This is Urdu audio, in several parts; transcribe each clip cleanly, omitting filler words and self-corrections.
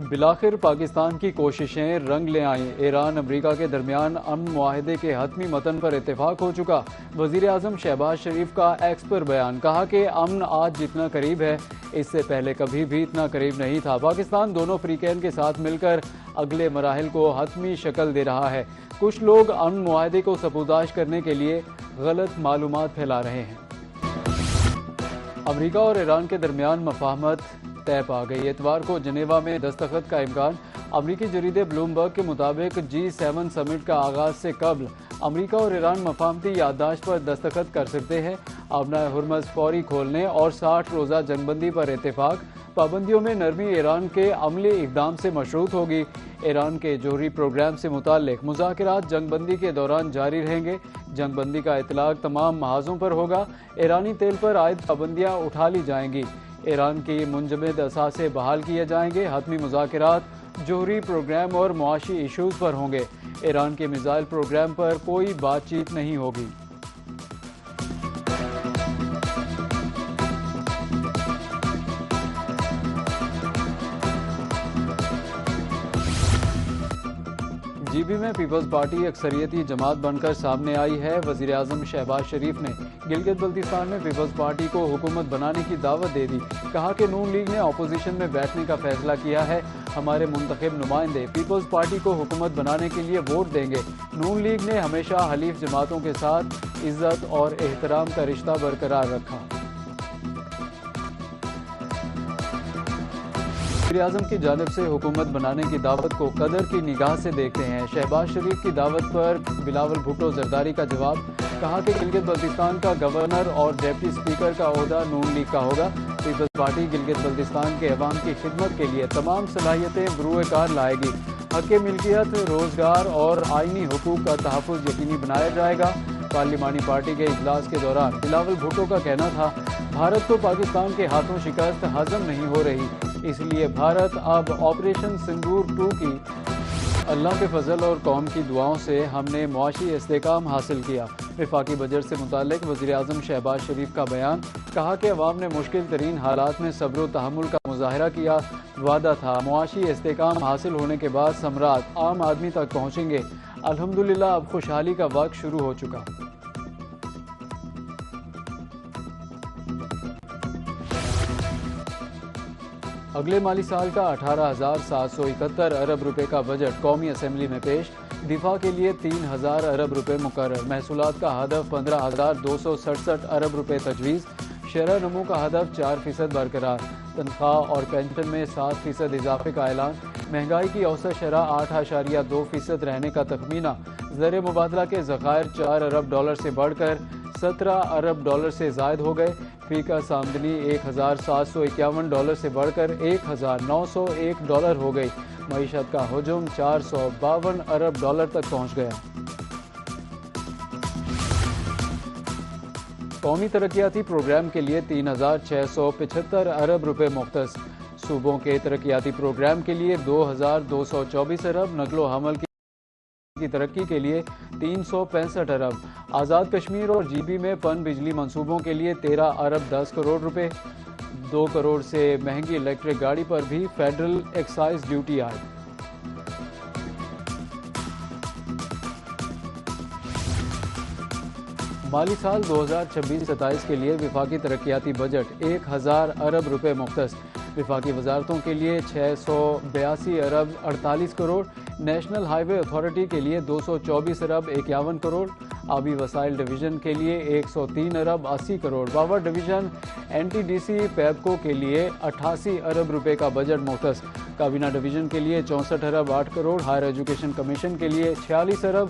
بالآخر پاکستان کی کوششیں رنگ لے آئیں، ایران امریکہ کے درمیان امن معاہدے کے حتمی متن پر اتفاق ہو چکا۔ وزیر اعظم شہباز شریف کا ایکس پر بیان، کہا کہ امن آج جتنا قریب ہے اس سے پہلے کبھی بھی اتنا قریب نہیں تھا۔ پاکستان دونوں فریقین کے ساتھ مل کر اگلے مراحل کو حتمی شکل دے رہا ہے۔ کچھ لوگ امن معاہدے کو سبوداش کرنے کے لیے غلط معلومات پھیلا رہے ہیں۔ امریکہ اور ایران کے درمیان مفاہمت طے پا گئی۔ اتوار کو جنیوا میں دستخط کا امکان۔ امریکی جریدے بلومبرگ کے مطابق G7 سمٹ کا آغاز سے قبل امریکہ اور ایران مفاہمتی یادداشت پر دستخط کر سکتے ہیں۔ آبنائے ہرمز فوری کھولنے اور 60 روزہ جنگ بندی پر اتفاق۔ پابندیوں میں نرمی ایران کے عملی اقدام سے مشروط ہوگی۔ ایران کے جوہری پروگرام سے متعلق مذاکرات جنگ بندی کے دوران جاری رہیں گے۔ جنگ بندی کا اطلاق تمام محاذوں پر ہوگا۔ ایرانی تیل پر عائد پابندیاں اٹھا لی جائیں گی۔ ایران کی منجمد اثاثے بحال کیے جائیں گے۔ حتمی مذاکرات جوہری پروگرام اور معاشی ایشوز پر ہوں گے۔ ایران کے میزائل پروگرام پر کوئی بات چیت نہیں ہوگی۔ جی بی میں پیپلز پارٹی اکثریتی جماعت بن کر سامنے آئی ہے۔ وزیر اعظم شہباز شریف نے گلگت بلتستان میں پیپلز پارٹی کو حکومت بنانے کی دعوت دے دی۔ کہا کہ نون لیگ نے اپوزیشن میں بیٹھنے کا فیصلہ کیا ہے۔ ہمارے منتخب نمائندے پیپلز پارٹی کو حکومت بنانے کے لیے ووٹ دیں گے۔ نون لیگ نے ہمیشہ حلیف جماعتوں کے ساتھ عزت اور احترام کا رشتہ برقرار رکھا۔ وزیر اعظم کی جانب سے حکومت بنانے کی دعوت کو قدر کی نگاہ سے دیکھتے ہیں۔ شہباز شریف کی دعوت پر بلاول بھٹو زرداری کا جواب، کہا کہ گلگت بلتستان کا گورنر اور ڈپٹی اسپیکر کا عہدہ نون لیگ کا ہوگا۔ پیپلز پارٹی گلگت بلتستان کے عوام کی خدمت کے لیے تمام صلاحیتیں بروئے کار لائے گی۔ حق ملکیت، روزگار اور آئینی حقوق کا تحفظ یقینی بنایا جائے گا۔ پارلیمانی پارٹی کے اجلاس کے دوران بلاول بھٹو کا کہنا تھا، بھارت کو پاکستان کے ہاتھوں شکست ہضم نہیں ہو رہی، اس لیے بھارت اب آپریشن سندور 2 کی اللہ کے فضل اور قوم کی دعاؤں سے ہم نے معاشی استحکام حاصل کیا۔ وفاقی بجٹ سے متعلق وزیر اعظم شہباز شریف کا بیان، کہا کہ عوام نے مشکل ترین حالات میں صبر و تحمل کا مظاہرہ کیا۔ وعدہ تھا معاشی استحکام حاصل ہونے کے بعد ثمرات عام آدمی تک پہنچیں گے۔ الحمدللہ اب خوشحالی کا وقت شروع ہو چکا۔ اگلے مالی سال کا 18,771 ارب روپے کا بجٹ قومی اسمبلی میں پیش۔ دفاع کے لیے 3,000 ارب روپے مقرر۔ محصولات کا ہدف 15,267 ارب روپے تجویز۔ شرح نمو کا ہدف 4% برقرار۔ تنخواہ اور پینشن میں 7% اضافے کا اعلان۔ مہنگائی کی اوسط شرح 8.2% رہنے کا تخمینہ۔ زر مبادلہ کے ذخائر 4 ارب ڈالر سے بڑھ کر 17 ارب ڈالر سے زائد ہو گئے۔ فی کس آمدنی 1,751 ڈالر سے بڑھ کر 1,901 ڈالر ہو گئی۔ معیشت کا حجم 452 ارب ڈالر تک پہنچ گیا۔ قومی ترقیاتی پروگرام کے لیے 3,675 ارب روپے مختص۔ صوبوں کے ترقیاتی پروگرام کے لیے 2,224 ارب۔ نقل و حمل کی ترقی کے لیے 365 ارب۔ آزاد کشمیر اور جی بی میں پن بجلی منصوبوں کے لیے 13 ارب 10 کروڑ روپے۔ 2 کروڑ سے مہنگی الیکٹرک گاڑی پر بھی فیڈرل ایکسائز ڈیوٹی آئی۔ مالی سال 2026-27 کے لیے وفاقی ترقیاتی بجٹ 1,000 ارب روپے مختص۔ وفاقی وزارتوں کے لیے 682 ارب 48 کروڑ۔ نیشنل ہائی وے اتھارٹی کے لیے 224 ارب 51 کروڑ۔ آبی وسائل ڈویژن کے لیے 103 ارب 80 crore. Power division N T D C PEPCO کے لیے 88 ارب روپے کا بجٹ مختص۔ کابینہ ڈویژن کے لیے 64 ارب 8 کروڑ۔ ہائر ایجوکیشن کمیشن کے لیے 46 ارب،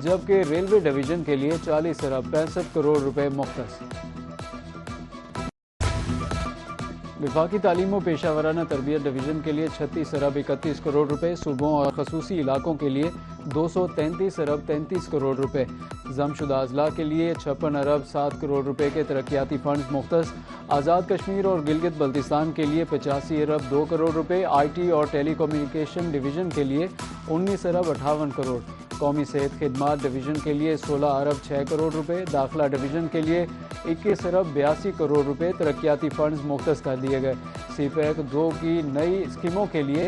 جبکہ ریلوے ڈویژن کے لیے 40 ارب 65 کروڑ روپے مختص۔ وفاقی تعلیم و پیشہ ورانہ تربیت ڈویژن کے لیے 36 ارب 31 کروڑ روپے۔ صوبوں اور خصوصی علاقوں کے لیے 233 ارب 33 کروڑ روپے۔ ضم شدہ اضلاع کے لیے 56 ارب 7 کروڑ روپے کے ترقیاتی فنڈز مختص۔ آزاد کشمیر اور گلگت بلتستان کے لیے 85 ارب 2 کروڑ روپے۔ آئی ٹی اور ٹیلی کمیونیکیشن ڈویژن کے لیے 19 ارب 58 کروڑ۔ قومی صحت خدمات ڈویژن کے لیے 16 ارب 6 کروڑ روپے۔ داخلہ ڈویژن کے لیے 21 ارب 82 کروڑ روپے ترقیاتی فنڈز مختص کر دیے گئے۔ سی پیک 2 کی نئی اسکیموں کے لیے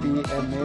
PMA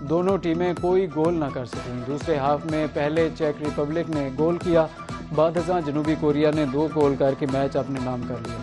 دونوں ٹیمیں کوئی گول نہ کر سکیں۔ دوسرے ہاف میں پہلے چیک ریپبلک نے گول کیا، بعد ازاں جنوبی کوریا نے 2 گول کر کے میچ اپنے نام کر لیا۔